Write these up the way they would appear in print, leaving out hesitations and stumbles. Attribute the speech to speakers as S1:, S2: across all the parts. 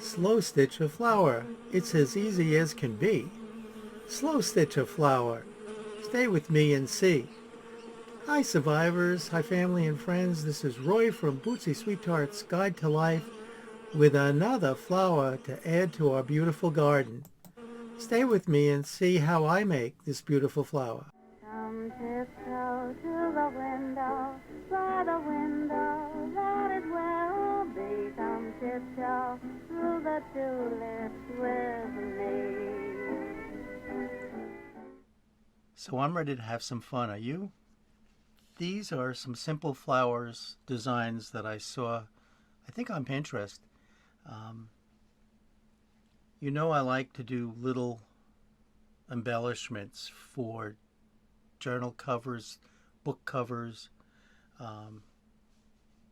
S1: Slow stitch a flower. It's as easy as can be. Slow stitch a flower. Stay with me and see. Hi survivors, hi family and friends. This is Roy from Bootsy Sweetheart's Guide to Life with another flower to add to our beautiful garden. Stay with me and see how I make this beautiful flower.
S2: Come tiptoe to the window, by the window that is where I'll be. Come tiptoe through the tulips with me.
S1: So I'm ready to have some fun. Are you? These are some simple flowers designs that I saw, I think on Pinterest. You know I like to do little embellishments for journal covers, book covers,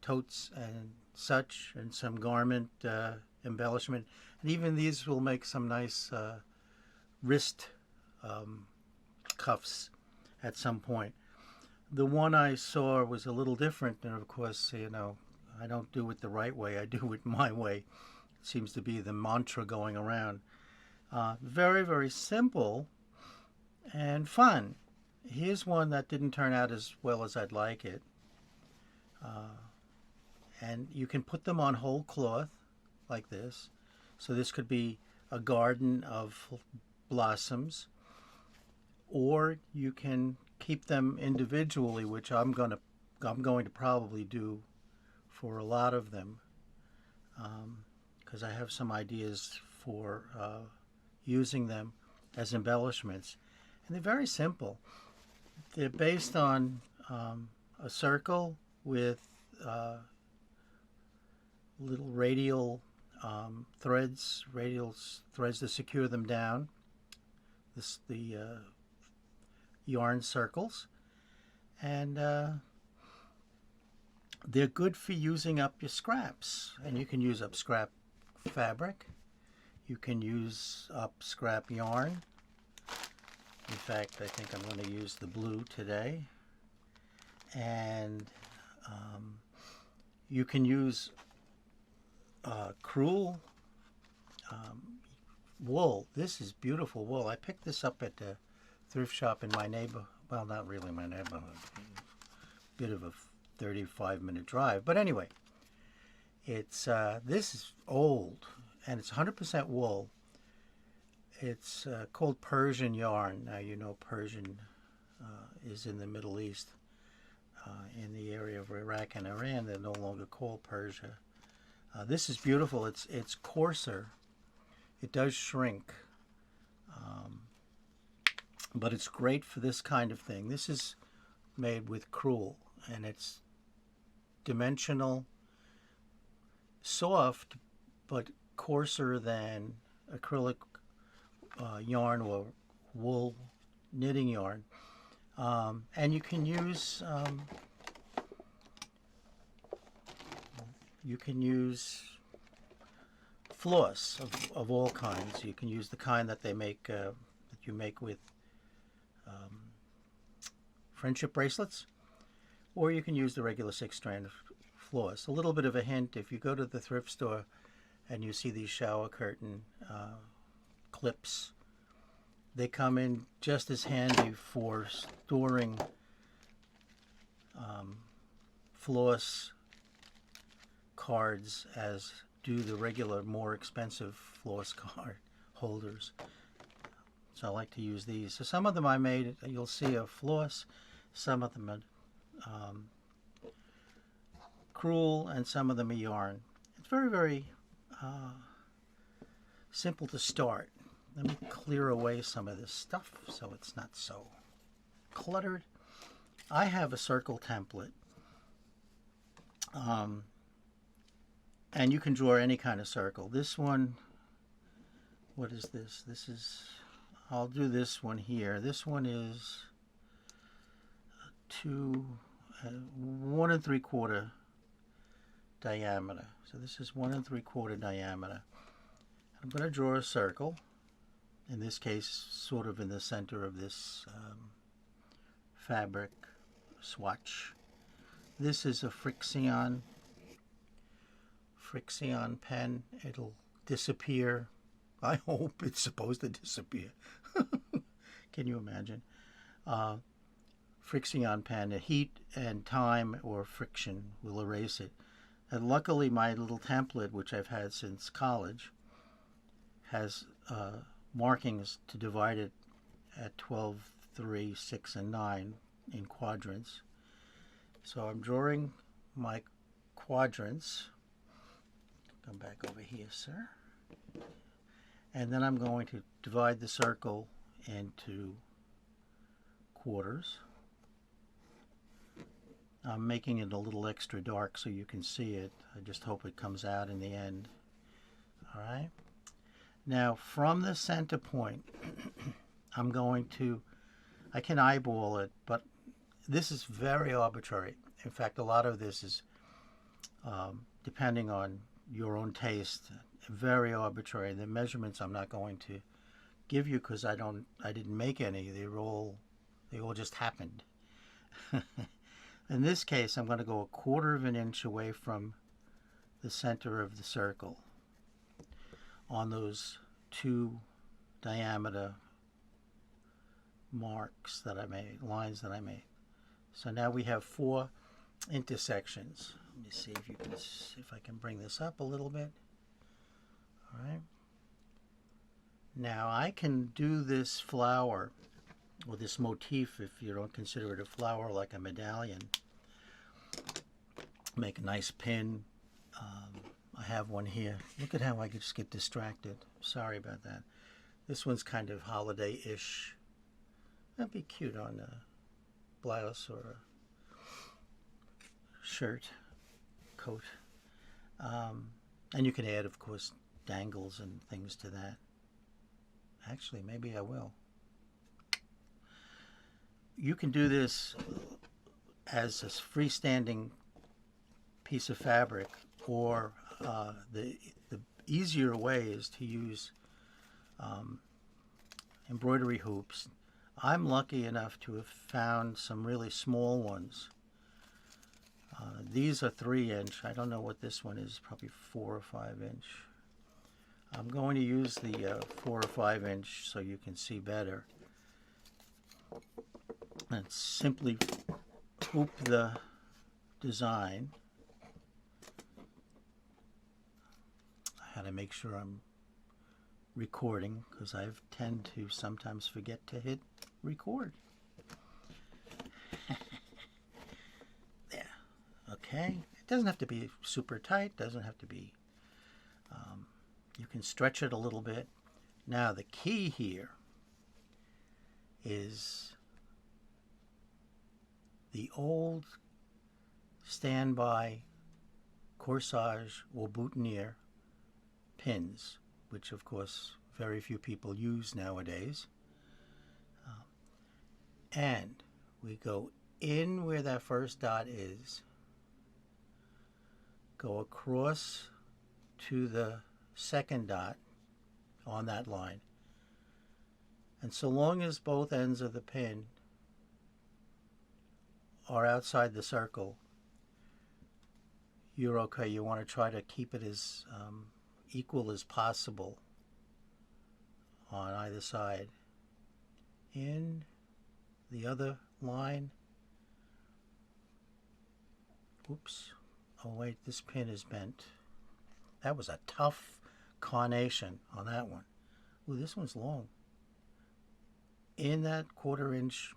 S1: totes and such, and some garment embellishment. And even these will make some nice wrist cuffs at some point. The one I saw was a little different, and of course, you know, I don't do it the right way. I do it my way. It seems to be the mantra going around. Very, very simple and fun. Here's one that didn't turn out as well as I'd like it. And you can put them on whole cloth like this. So this could be a garden of blossoms, or you can keep them individually, which I'm going to probably do for a lot of them, because I have some ideas for using them as embellishments. And they're very simple. They're based on a circle with little radial threads to secure them down. The yarn circles, and they're good for using up your scraps. And you can use up scrap fabric. You can use up scrap yarn. In fact, I think I'm going to use the blue today. And you can use crewel wool. This is beautiful wool. I picked this up at the thrift shop in my neighborhood. Well, not really my neighborhood. A bit of a 35-minute drive. But anyway, it's this is old, and it's 100% wool. It's called Persian yarn. Now, you know Persian is in the Middle East, in the area of Iraq and Iran. They're no longer called Persia. This is beautiful. It's coarser. It does shrink, but it's great for this kind of thing. This is made with crewel, and it's dimensional, soft, but coarser than acrylic yarn or wool knitting yarn. And you can use floss of all kinds. You can use the kind that they make that you make with friendship bracelets, or you can use the regular 6-strand floss. A little bit of a hint: if you go to the thrift store and you see these shower curtain clips, they come in just as handy for storing floss cards as do the regular, more expensive floss card holders. So I like to use these. So some of them I made, you'll see a floss, some of them are crewel, and some of them are yarn. It's very, very simple to start. Let me clear away some of this stuff so it's not so cluttered. I have a circle template. And you can draw any kind of circle. This one, what is this? This is, I'll do this one here. This one is 1 3/4 diameter. So this is 1 3/4 diameter. I'm going to draw a circle. In this case, sort of in the center of this fabric swatch. This is a Frixion pen. It'll disappear. I hope it's supposed to disappear. Can you imagine? Friction pen, the heat and time or friction will erase it. And luckily my little template, which I've had since college, has markings to divide it at 12, 3, 6, and 9 in quadrants. So I'm drawing my quadrants. Come back over here, sir. And then I'm going to divide the circle into quarters. I'm making it a little extra dark so you can see it. I just hope it comes out in the end. All right. Now from the center point, I'm going to, I can eyeball it, but this is very arbitrary. In fact, a lot of this is, depending on your own taste, very arbitrary. The measurements I'm not going to give you because I didn't make any. They all just happened. In this case, I'm going to go 1/4 of an inch away from the center of the circle on those 2 diameter marks that I made, lines that I made. So now we have 4 intersections. Let me see if I can bring this up a little bit. All right. Now I can do this flower, or this motif, if you don't consider it a flower, like a medallion. Make a nice pin. I have one here. Look at how I just get distracted. Sorry about that. This one's kind of holiday-ish. That'd be cute on a blouse or a shirt, coat. And you can add, of course, dangles and things to that. Actually, maybe I will. You can do this as a freestanding piece of fabric, or the easier way is to use embroidery hoops. I'm lucky enough to have found some really small ones. These are 3-inch. I don't know what this one is, probably 4 or 5 inch. I'm going to use the 4 or 5 inch so you can see better. And simply hoop the design. I had to make sure I'm recording because I tend to sometimes forget to hit record. There. Okay. It doesn't have to be super tight. Doesn't have to be. You can stretch it a little bit. Now the key here is the old standby corsage or boutonniere pins, which of course very few people use nowadays. And we go in where that first dot is, go across to the second dot on that line, and so long as both ends of the pin are outside the circle, you're okay. You want to try to keep it as equal as possible on either side. In the other line. Oops. Oh wait, this pin is bent. That was a tough carnation on that one. Ooh, this one's long. In that 1/4 inch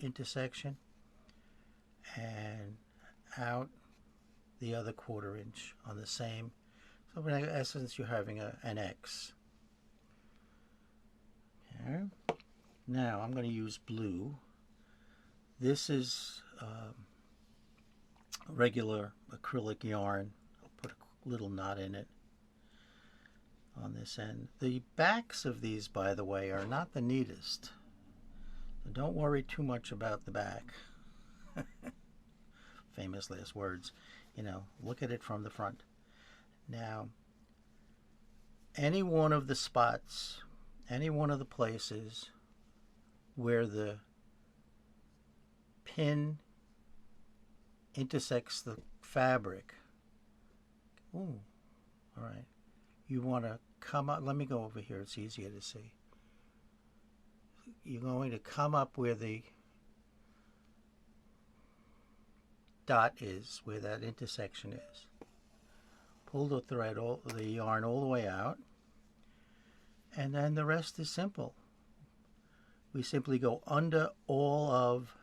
S1: intersection and out the other 1/4 inch on the same. So in essence, you're having an X. Okay. Now I'm going to use blue. This is regular acrylic yarn. I'll put a little knot in it on this end. The backs of these, by the way, are not the neatest. So don't worry too much about the back. Famous last words. You know, look at it from the front. Now, any one of the spots, any one of the places where the pin intersects the fabric, ooh, all right, you want to come up. Let me go over here. It's easier to see. You're going to come up where the dot is, where that intersection is. Pull the thread, the yarn all the way out, and then the rest is simple. We simply go under all of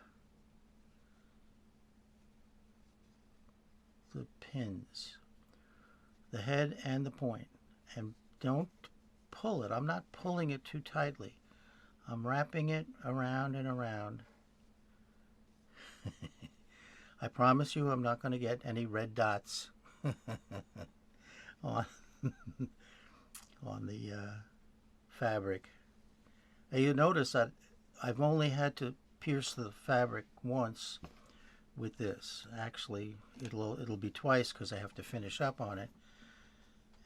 S1: the pins, the head and the point, and don't pull it. I'm not pulling it too tightly. I'm wrapping it around and around. I promise you I'm not going to get any red dots on, on the fabric. And you notice that I've only had to pierce the fabric once with this. Actually, it'll be twice because I have to finish up on it.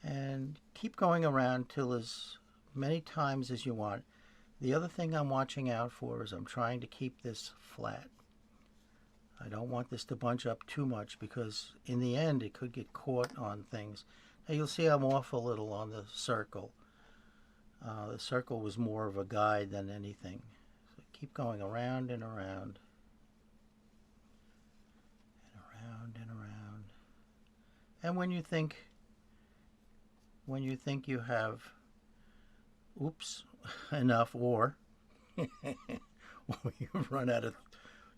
S1: And keep going around till as many times as you want. The other thing I'm watching out for is I'm trying to keep this flat. I don't want this to bunch up too much because in the end it could get caught on things. Now you'll see I'm off a little on the circle. The circle was more of a guide than anything. So keep going around and around. And around and around. And when you think you have, oops, enough, or you've run out of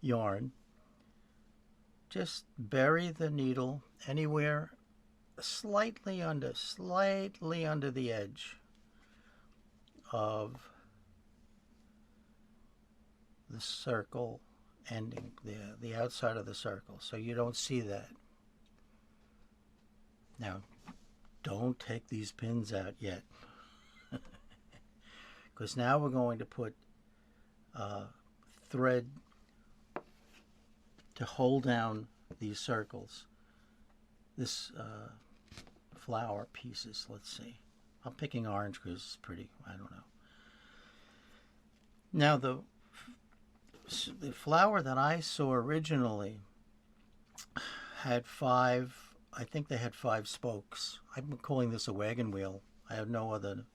S1: yarn, just bury the needle anywhere slightly under the edge of the circle ending, the outside of the circle, so you don't see that. Now, don't take these pins out yet, because now we're going to put thread to hold down these circles. This flower pieces, let's see. I'm picking orange because it's pretty, I don't know. Now the flower that I saw originally had I think they had 5 spokes. I'm calling this a wagon wheel. I have no other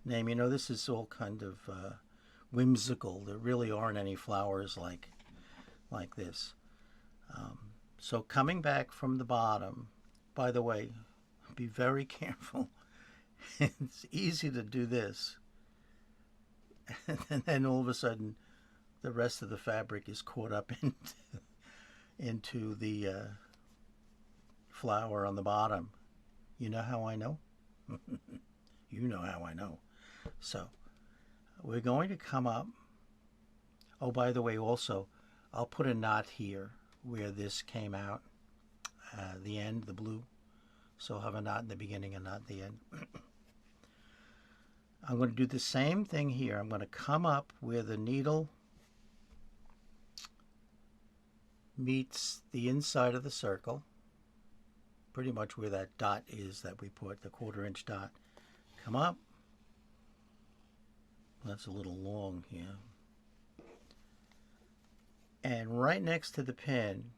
S1: name. You know, this is all kind of whimsical. There really aren't any flowers like this. So coming back from the bottom, by the way, be very careful. It's easy to do this. And then all of a sudden, the rest of the fabric is caught up into the flower on the bottom. You know how I know? You know how I know. So we're going to come up. Oh, by the way, also, I'll put a knot here where this came out, the end, the blue. So I'll have a knot in the beginning and not the end. I'm going to do the same thing here. I'm going to come up where the needle meets the inside of the circle, pretty much where that dot is that we put, the 1/4 inch dot. Come up. That's a little long here. And right next to the pin,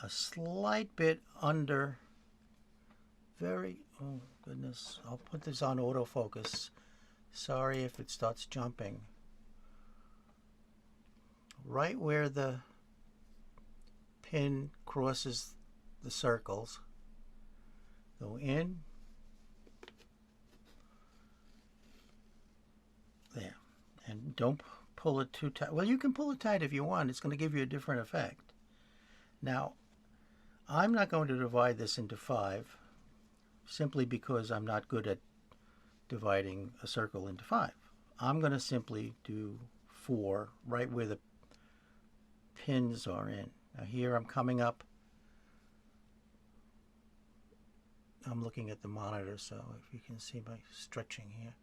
S1: a slight bit under, oh goodness, I'll put this on autofocus. Sorry if it starts jumping. Right where the pin crosses the circles, go in, there, and don't pull it too tight. Well, you can pull it tight if you want. It's going to give you a different effect. Now, I'm not going to divide this into 5 simply because I'm not good at dividing a circle into 5. I'm going to simply do 4 right where the pins are in. Now here I'm coming up. I'm looking at the monitor, so if you can see my stretching here.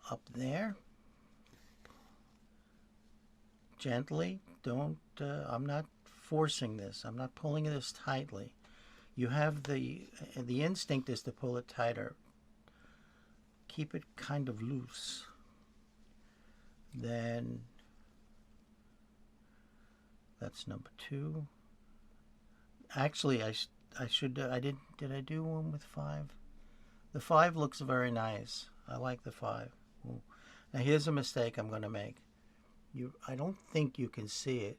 S1: Up there. Gently, don't, I'm not forcing this. I'm not pulling this tightly. You have the instinct is to pull it tighter. Keep it kind of loose. Then that's number 2. Actually, did I do one with 5? The 5 looks very nice. I like the 5. Ooh. Now here's a mistake I'm going to make. I don't think you can see it,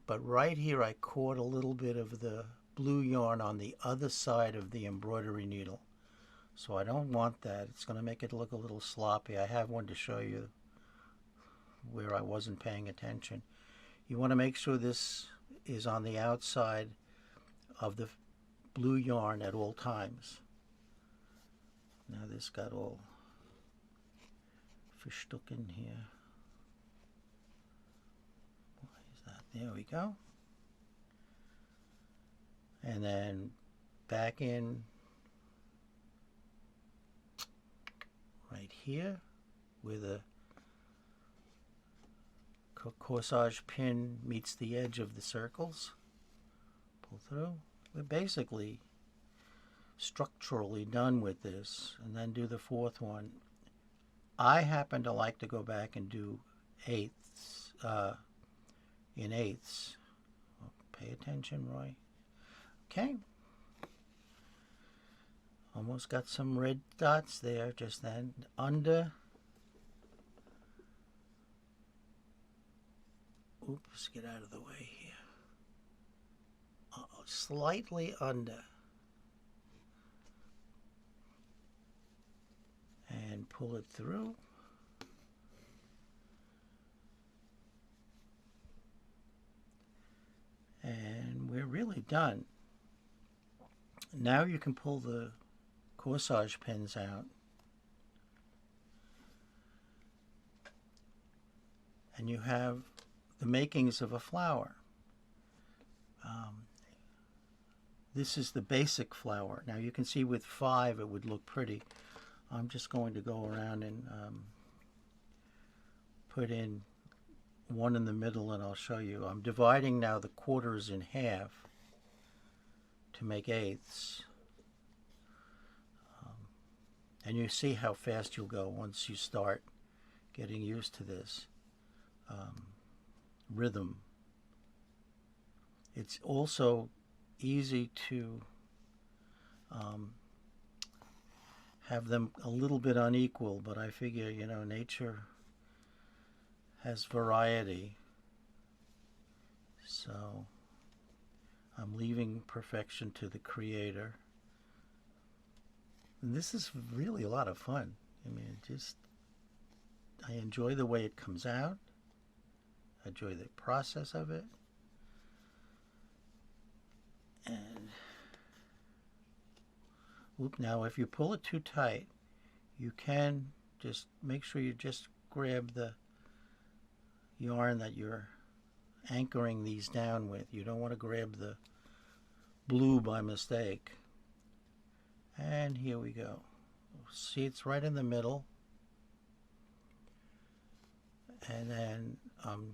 S1: but right here I caught a little bit of the blue yarn on the other side of the embroidery needle. So I don't want that. It's going to make it look a little sloppy. I have one to show you where I wasn't paying attention. You want to make sure this is on the outside of the blue yarn at all times. Now this got all verstuck in here. Why is that? There we go. And then back in right here where the corsage pin meets the edge of the circles. Pull through. We're basically structurally done with this, and then do the 4th one. I happen to like to go back and do eighths in eighths. Oh, pay attention, Roy. Okay. Almost got some red dots there just then. Under. Oops, get out of the way here. Uh-oh, slightly under. And pull it through. And we're really done. Now you can pull the corsage pins out. And you have the makings of a flower. This is the basic flower. Now you can see with 5 it would look pretty. I'm just going to go around and put in one in the middle, and I'll show you. I'm dividing now the quarters in half to make eighths. And you see how fast you'll go once you start getting used to this rhythm. It's also easy to have them a little bit unequal, but I figure, you know, nature has variety. So I'm leaving perfection to the creator. And this is really a lot of fun. I mean, I enjoy the way it comes out. I enjoy the process of it. And now if you pull it too tight, you can just make sure you just grab the yarn that you're anchoring these down with. You don't want to grab the blue by mistake. And here we go. See, it's right in the middle. And then I'm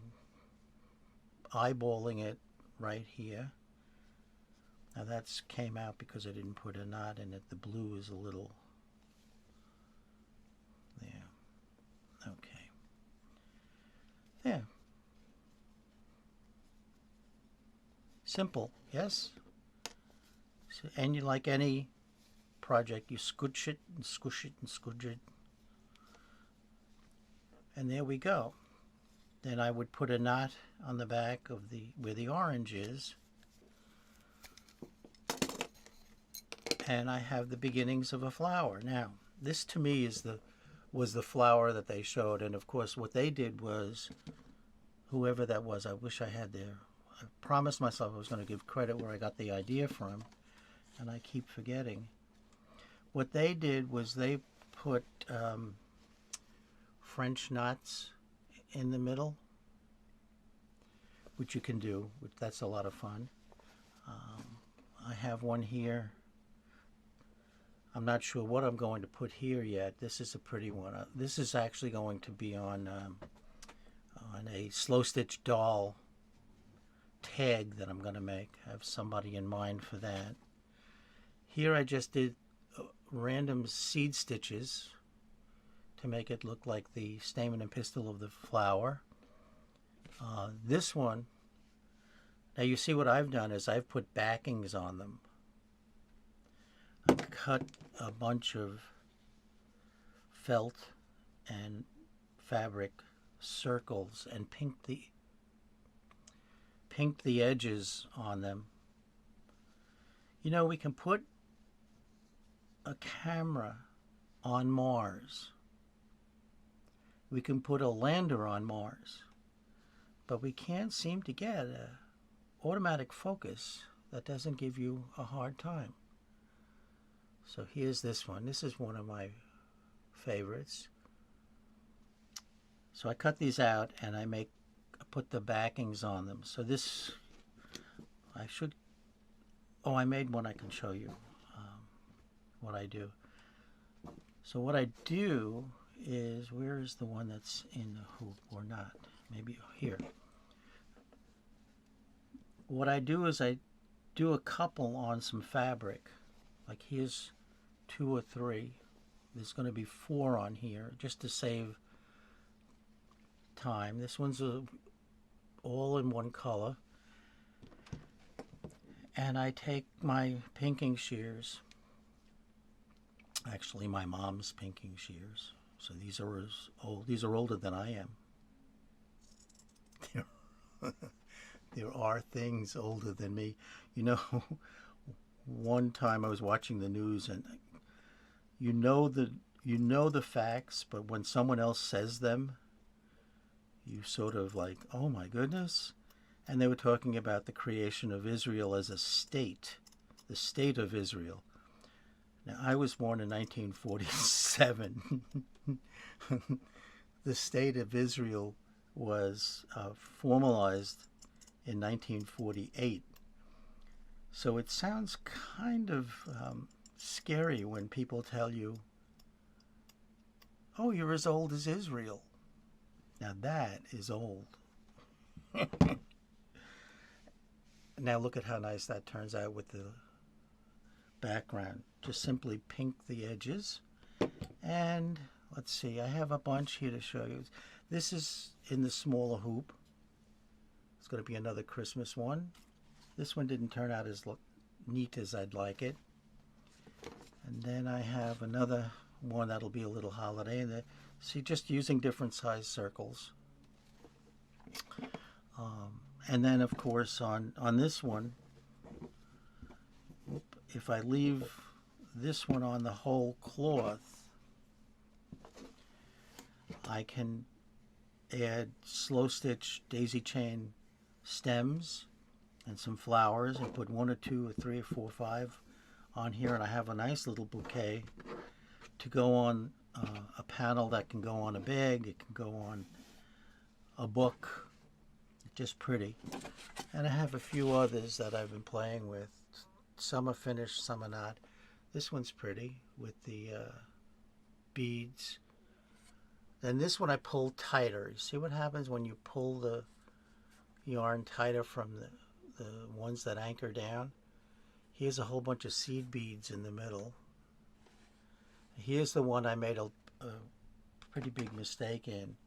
S1: eyeballing it right here. Now that's came out because I didn't put a knot in it. The blue is a little there. Okay. There. Simple, yes? So, and you, like any project, you scooch it and squish it and scooch it. And there we go. Then I would put a knot on the back of where the orange is. And I have the beginnings of a flower. Now, this to me was the flower that they showed. And of course, what they did was, whoever that was, I wish I had I promised myself I was going to give credit where I got the idea from, and I keep forgetting. What they did was they put French knots in the middle, which you can do. That's a lot of fun. I have one here. I'm not sure what I'm going to put here yet. This is a pretty one. This is actually going to be on a slow stitch doll tag that I'm going to make. I have somebody in mind for that. Here I just did random seed stitches to make it look like the stamen and pistil of the flower. This one, now you see what I've done is I've put backings on them. I cut a bunch of felt and fabric circles and pinked the edges on them. You know, we can put a camera on Mars. We can put a lander on Mars. But we can't seem to get an automatic focus that doesn't give you a hard time. So here's this one. This is one of my favorites. So I cut these out and I put the backings on them. So this, I made one I can show you what I do. So what I do is, where is the one that's in the hoop or not? Maybe here. What I do is I do a couple on some fabric. Like here's 2 or 3. There's going to be 4 on here just to save time. This one's all in one color. And I take my pinking shears, actually my mom's pinking shears. So these are older than I am. There are things older than me. You know, one time I was watching the news and you know the facts, but when someone else says them, you sort of like, oh my goodness. And they were talking about the creation of Israel as a state, the state of Israel. Now, I was born in 1947. The state of Israel was formalized in 1948. So it sounds kind of scary when people tell you, oh, you're as old as Israel. Now that is old. Now look at how nice that turns out with the background. Just simply pink the edges. And let's see, I have a bunch here to show you. This is in the smaller hoop. It's going to be another Christmas one. This one didn't turn out as neat as I'd like it. And then I have another one that'll be a little holiday. And see, just using different size circles. And then, of course, on this one, if I leave this one on the whole cloth, I can add slow stitch daisy chain stems and some flowers and put 1 or 2 or 3 or 4 or 5 on here, and I have a nice little bouquet to go on a panel that can go on a bag, it can go on a book. Just pretty. And I have a few others that I've been playing with. Some are finished, some are not. This one's pretty with the beads. Then this one I pull tighter. You see what happens when you pull the yarn tighter from the ones that anchor down? Here's a whole bunch of seed beads in the middle. Here's the one I made a pretty big mistake in.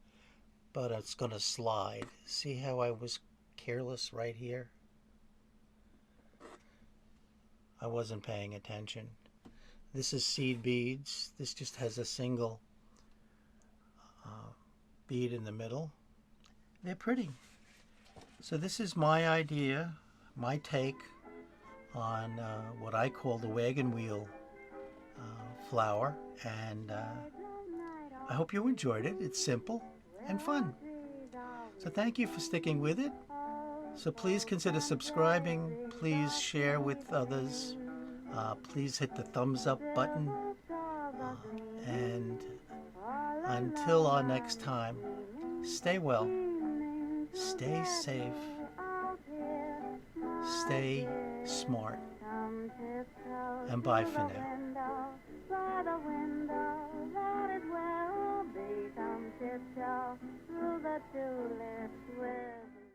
S1: But it's going to slide. See how I was careless right here? I wasn't paying attention. This is seed beads. This just has a single bead in the middle. They're pretty. So this is my idea, my take on what I call the wagon wheel flower. And I hope you enjoyed it. It's simple and fun. So thank you for sticking with it. So please consider subscribing. Please share with others. Please hit the thumbs up button. And until our next time, stay well, stay safe, stay smart, and bye for now.
S2: By the window, that it will be. Come tiptoe through the tulips with